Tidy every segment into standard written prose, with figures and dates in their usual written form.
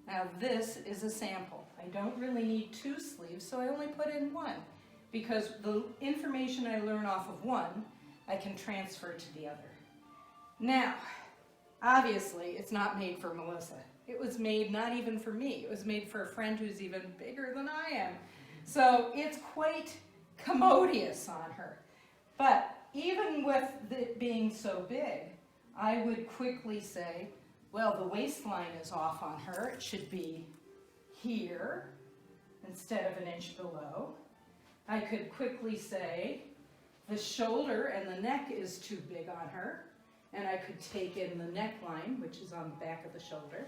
Now this is a sample. I don't really need 2 sleeves, so I only put in 1, because the information I learn off of one, I can transfer to the other. Now, obviously, it's not made for Melissa. It was made not even for me. It was made for a friend who's even bigger than I am. So it's quite commodious on her. But even with it being so big, I would quickly say, well, the waistline is off on her. It should be here instead of 1 inch below. I could quickly say the shoulder and the neck is too big on her, and I could take in the neckline, which is on the back of the shoulder,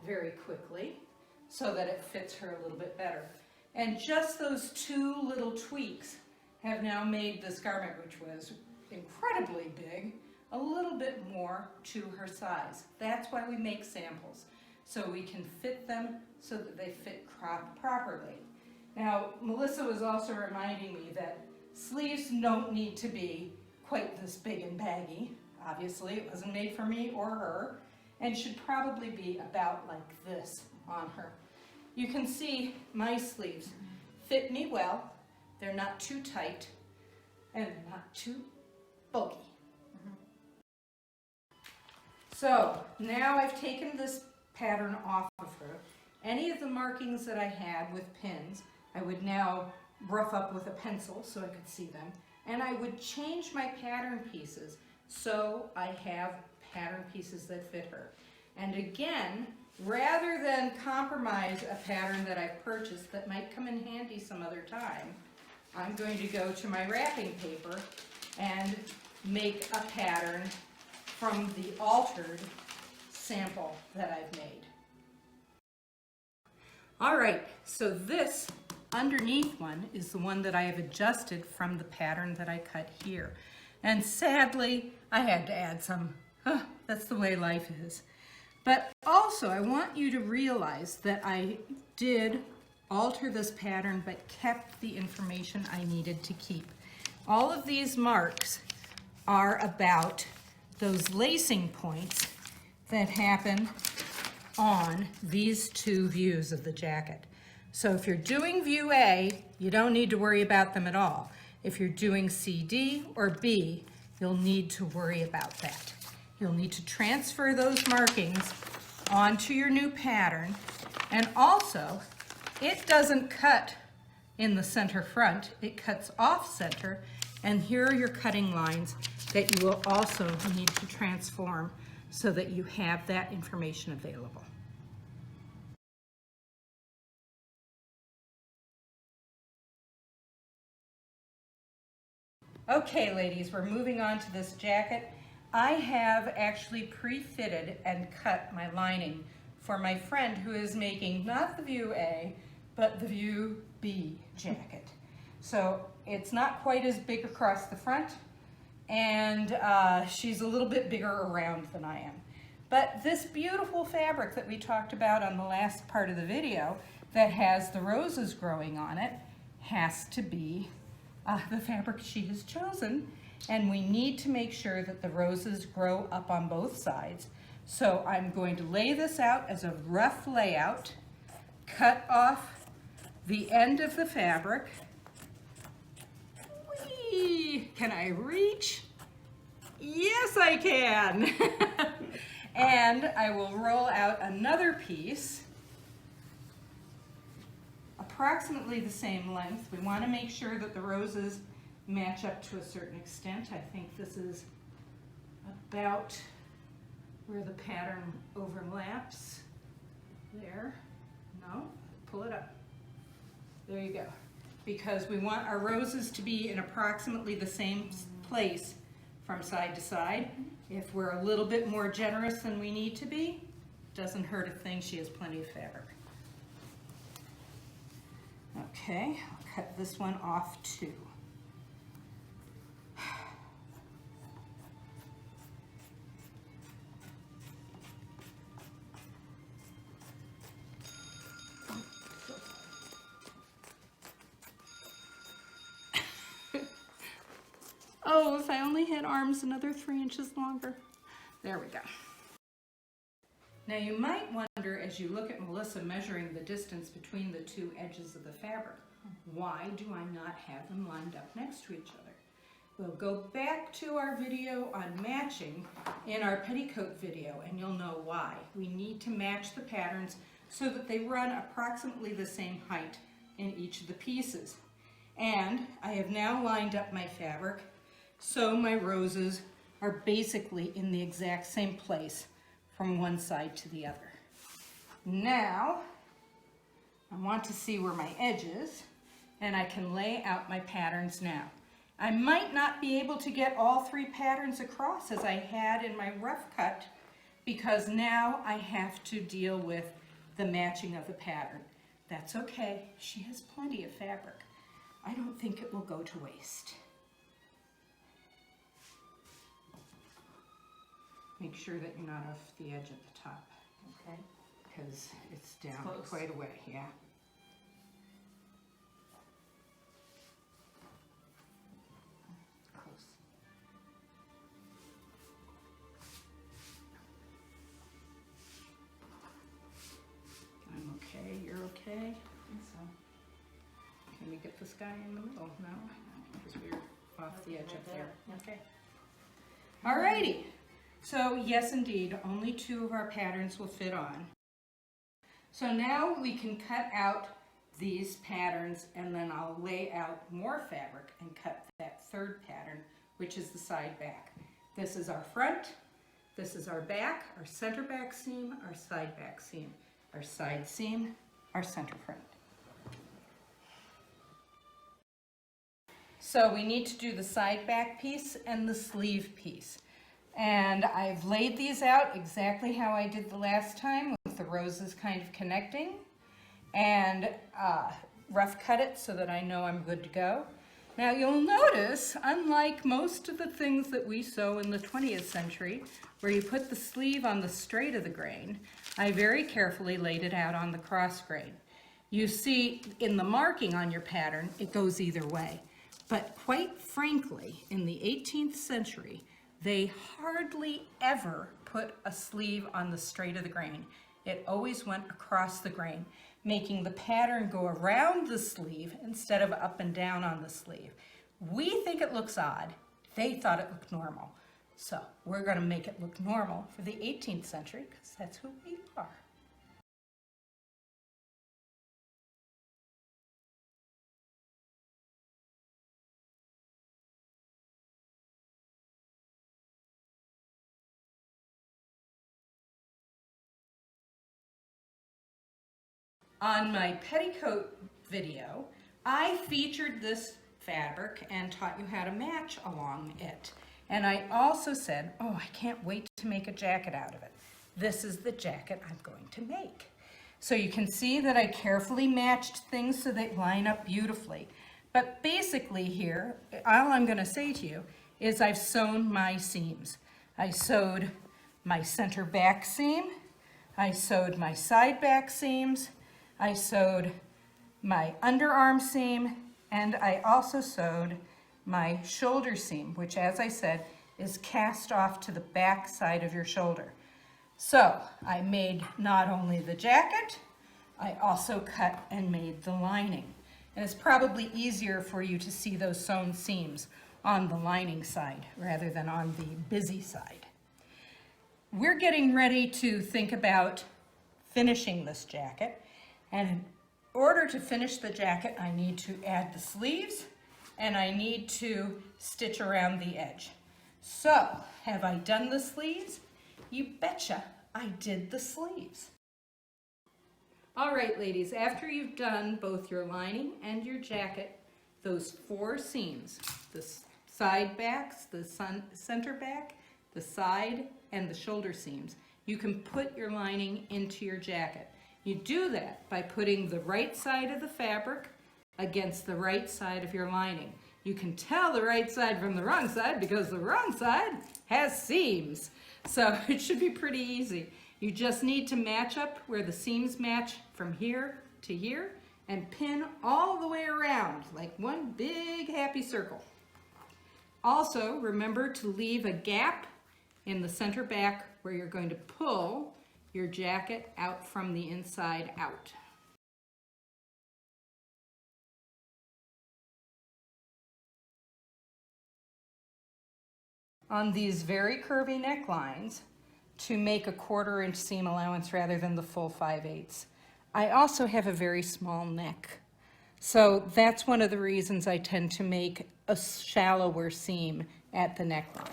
very quickly, so that it fits her a little bit better. And just those 2 little tweaks have now made this garment, which was incredibly big, a little bit more to her size. That's why we make samples, so we can fit them so that they fit properly. Now, Melissa was also reminding me that sleeves don't need to be quite this big and baggy. Obviously, it wasn't made for me or her, and should probably be about like this on her. You can see my sleeves fit me well. They're not too tight, and they're not too bulky. So now I've taken this pattern off of her. Any of the markings that I had with pins, I would now rough up with a pencil so I could see them. And I would change my pattern pieces so I have pattern pieces that fit her. And again, rather than compromise a pattern that I've purchased that might come in handy some other time, I'm going to go to my wrapping paper and make a pattern from the altered sample that I've made. All right, so this underneath one is the one that I have adjusted from the pattern that I cut here. And sadly, I had to add some. That's the way life is. But also, I want you to realize that I did alter this pattern but kept the information I needed to keep. All of these marks are about those lacing points that happen on these 2 views of the jacket. So if you're doing view A, you don't need to worry about them at all. If you're doing CD or B, you'll need to worry about that. You'll need to transfer those markings onto your new pattern. And also, it doesn't cut in the center front, it cuts off center. And here are your cutting lines that you will also need to transform so that you have that information available. Okay, ladies, we're moving on to this jacket. I have actually pre-fitted and cut my lining for my friend who is making not the view A, but the view B jacket. So it's not quite as big across the front, and she's a little bit bigger around than I am. But this beautiful fabric that we talked about on the last part of the video that has the roses growing on it has to be the fabric she has chosen, and we need to make sure that the roses grow up on both sides. So I'm going to lay this out as a rough layout, cut off the end of the fabric. Whee! Can I reach? Yes, I can. And I will roll out another piece approximately the same length. We want to make sure that the roses match up to a certain extent. I think this is about where the pattern overlaps. There. No, pull it up. There you go. Because we want our roses to be in approximately the same place from side to side. If we're a little bit more generous than we need to be, doesn't hurt a thing. She has plenty of fabric. Okay, I'll cut this one off too. Oh, if I only had arms another 3 inches longer. There we go. Now you might wonder wonder as you look at Melissa measuring the distance between the two edges of the fabric, why do I not have them lined up next to each other? We'll go back to our video on matching in our petticoat video and you'll know why. We need to match the patterns so that they run approximately the same height in each of the pieces. And I have now lined up my fabric so my roses are basically in the exact same place from one side to the other. Now, I want to see where my edge is and I can lay out my patterns now. I might not be able to get all three patterns across as I had in my rough cut because now I have to deal with the matching of the pattern. That's okay, she has plenty of fabric. I don't think it will go to waste. Make sure that you're not off the edge at the top. Okay. Because it's down Close. quite a way, yeah. Close. I'm okay, you're okay. I think so. Can we get this guy in the middle? No? Because we're off the edge up there. Okay. Alrighty. So yes, indeed, only two of our patterns will fit on. So now we can cut out these patterns and then I'll lay out more fabric and cut that third pattern, which is the side back. This is our front, this is our back, our center back seam, our side back seam, our side seam, our center front. So we need to do the side back piece and the sleeve piece. And I've laid these out exactly how I did the last time with the roses kind of connecting and rough cut it so that I know I'm good to go. Now you'll notice, unlike most of the things that we sew in the 20th century, where you put the sleeve on the straight of the grain, I very carefully laid it out on the cross grain. You see in the marking on your pattern, it goes either way. But quite frankly, in the 18th century, they hardly ever put a sleeve on the straight of the grain. It always went across the grain, making the pattern go around the sleeve instead of up and down on the sleeve. We think it looks odd. They thought it looked normal. So we're going to make it look normal for the 18th century because that's who we are. On my petticoat video, I featured this fabric and taught you how to match along it. And I also said, oh, I can't wait to make a jacket out of it. This is the jacket I'm going to make. So you can see that I carefully matched things so they line up beautifully. But basically here, all I'm going to say to you is I've sewn my seams. I sewed my center back seam, I sewed my side back seams, I sewed my underarm seam, and I also sewed my shoulder seam, which, as I said, is cast off to the back side of your shoulder. So I made not only the jacket, I also cut and made the lining. And it's probably easier for you to see those sewn seams on the lining side rather than on the busy side. We're getting ready to think about finishing this jacket. And in order to finish the jacket, I need to add the sleeves and I need to stitch around the edge. So, have I done the sleeves? You betcha, I did the sleeves. All right, ladies, after you've done both your lining and your jacket, those four seams, the side backs, the center back, the side, and the shoulder seams, you can put your lining into your jacket. You do that by putting the right side of the fabric against the right side of your lining. You can tell the right side from the wrong side because the wrong side has seams. So it should be pretty easy. You just need to match up where the seams match from here to here and pin all the way around like one big happy circle. Also, remember to leave a gap in the center back where you're going to pull your jacket out from the inside out. On these very curvy necklines, to make a 1/4 inch seam allowance rather than the full 5/8. I also have a very small neck. So that's one of the reasons I tend to make a shallower seam at the neckline.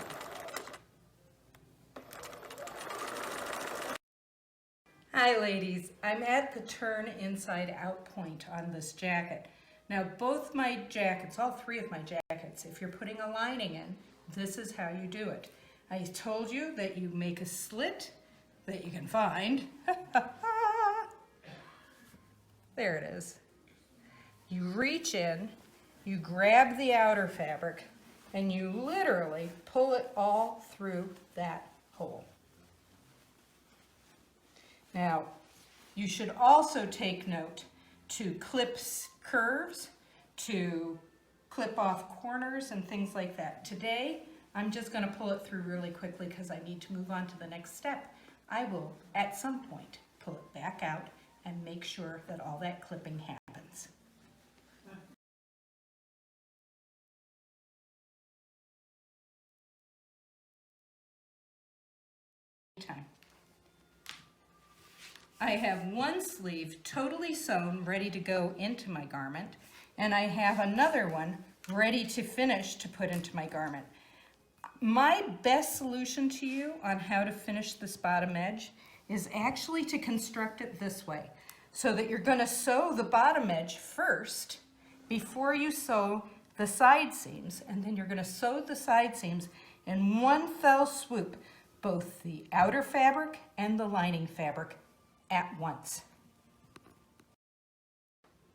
Hi ladies, I'm at the turn inside out point on this jacket. Now both my jackets, all 3 of my jackets, if you're putting a lining in, this is how you do it. I told you that you make a slit that you can find. There it is. You reach in, you grab the outer fabric, and you literally pull it all through that hole. Now, you should also take note to clip curves, to clip off corners and things like that. Today, I'm just going to pull it through really quickly because I need to move on to the next step. I will, at some point, pull it back out and make sure that all that clipping happens. Time. I have one sleeve totally sewn, ready to go into my garment, and I have another one ready to finish to put into my garment. My best solution to you on how to finish this bottom edge is actually to construct it this way, so that you're going to sew the bottom edge first before you sew the side seams, and then you're going to sew the side seams in one fell swoop, both the outer fabric and the lining fabric at once.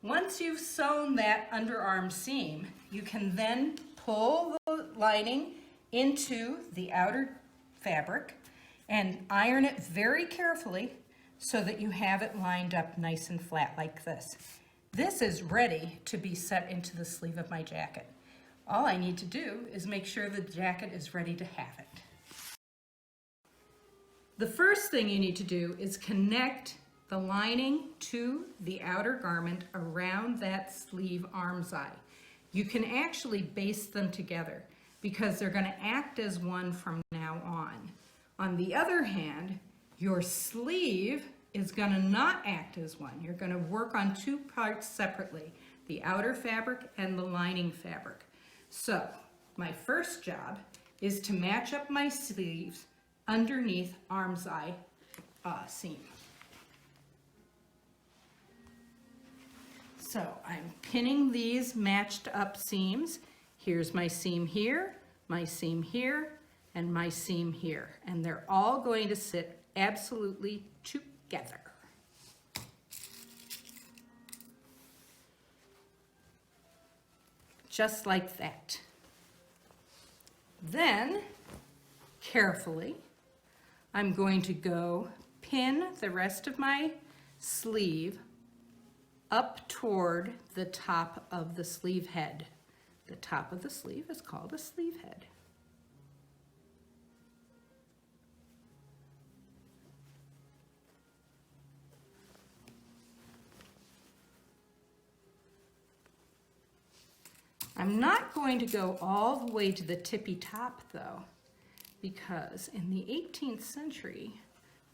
Once you've sewn that underarm seam, you can then pull the lining into the outer fabric and iron it very carefully so that you have it lined up nice and flat like this. This is ready to be set into the sleeve of my jacket. All I need to do is make sure the jacket is ready to have it. The first thing you need to do is connect the lining to the outer garment around that sleeve armscye. You can actually baste them together because they're going to act as one from now on. On the other hand, your sleeve is going to not act as one. You're going to work on 2 parts separately, the outer fabric and the lining fabric. So my first job is to match up my sleeves underneath armscye seam. So I'm pinning these matched up seams. Here's my seam here, my seam here, and my seam here. And they're all going to sit absolutely together. Just like that. Then, carefully, I'm going to go pin the rest of my sleeve up toward the top of the sleeve head. The top of the sleeve is called a sleeve head. I'm not going to go all the way to the tippy top though, because in the 18th century,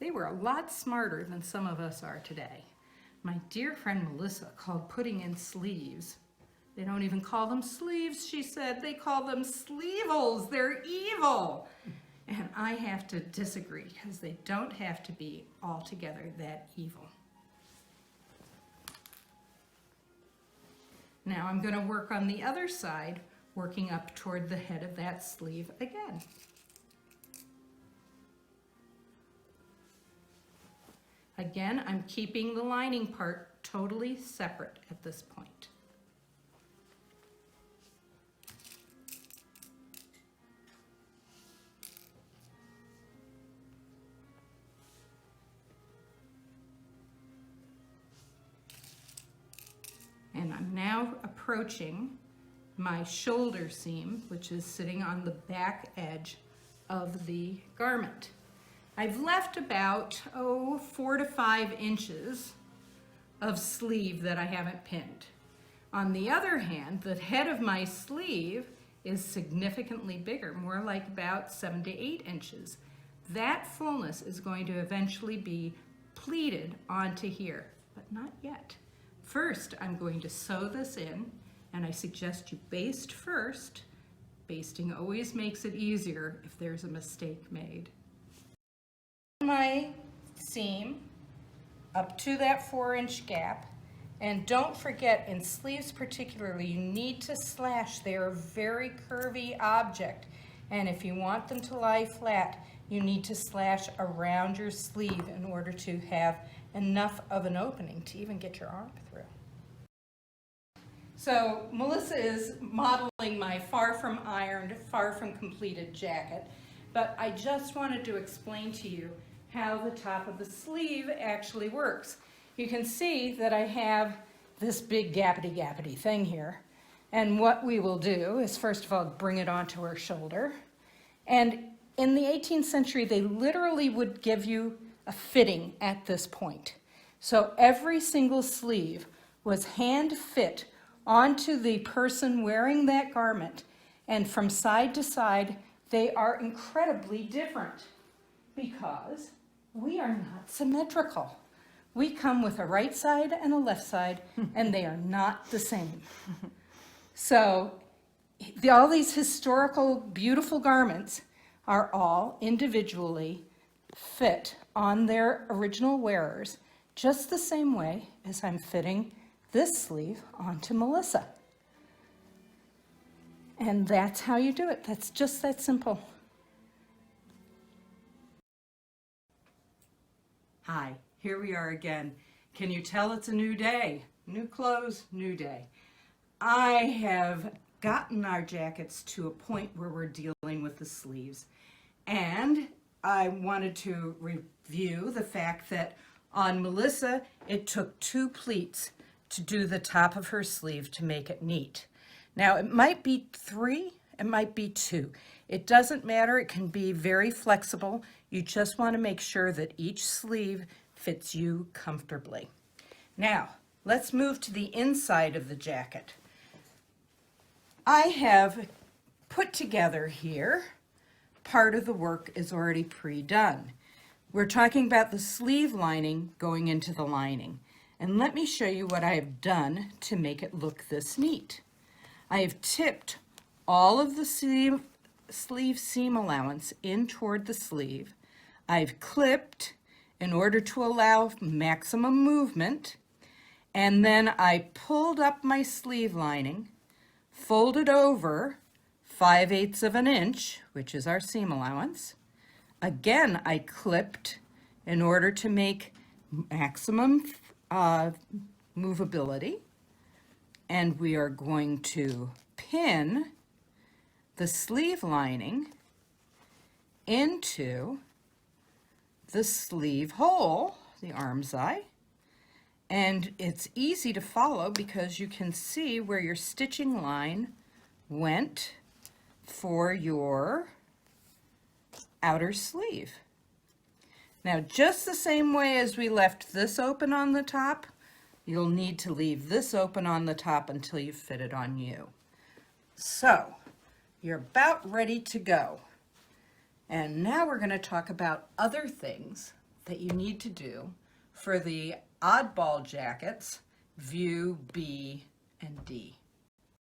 they were a lot smarter than some of us are today. My dear friend Melissa called putting in sleeves. They don't even call them sleeves, she said. They call them sleevels. They're evil. And I have to disagree because they don't have to be altogether that evil. Now I'm going to work on the other side, working up toward the head of that sleeve again. Again, I'm keeping the lining part totally separate at this point. And I'm now approaching my shoulder seam, which is sitting on the back edge of the garment. I've left about, 4 to 5 inches of sleeve that I haven't pinned. On the other hand, the head of my sleeve is significantly bigger, more like about 7 to 8 inches. That fullness is going to eventually be pleated onto here, but not yet. First, I'm going to sew this in, and I suggest you baste first. Basting always makes it easier if there's a mistake made. My seam up to that 4-inch gap, and don't forget, in sleeves particularly, you need to slash. They're a very curvy object, and if you want them to lie flat, you need to slash around your sleeve in order to have enough of an opening to even get your arm through. So Melissa is modeling my far from ironed, far from completed jacket, but I just wanted to explain to you how the top of the sleeve actually works. You can see that I have this big gappity thing here, and what we will do is first of all bring it onto her shoulder. And in the 18th century, they literally would give you a fitting at this point. So every single sleeve was hand fit onto the person wearing that garment, and from side to side, they are incredibly different because we are not symmetrical. We come with a right side and a left side, and they are not the same. So all these historical, beautiful garments are all individually fit on their original wearers, just the same way as I'm fitting this sleeve onto Melissa. And that's how you do it. That's just that simple. Hi, here we are again. Can you tell it's a new day? New clothes, new day. I have gotten our jackets to a point where we're dealing with the sleeves. And I wanted to review the fact that on Melissa, it took 2 pleats to do the top of her sleeve to make it neat. Now, it might be 3, it might be 2. It doesn't matter, it can be very flexible. You just want to make sure that each sleeve fits you comfortably. Now, let's move to the inside of the jacket. I have put together here, part of the work is already pre-done. We're talking about the sleeve lining going into the lining. And let me show you what I have done to make it look this neat. I have tipped all of the sleeve seam allowance in toward the sleeve. I've clipped in order to allow maximum movement, and then I pulled up my sleeve lining, folded over 5/8 of an inch, which is our seam allowance. Again, I clipped in order to make maximum movability, and we are going to pin the sleeve lining into the sleeve hole, the armscye, and it's easy to follow because you can see where your stitching line went for your outer sleeve. Now, just the same way as we left this open on the top, you'll need to leave this open on the top until you fit it on you. So, you're about ready to go. And now we're going to talk about other things that you need to do for the oddball jackets, view B and D.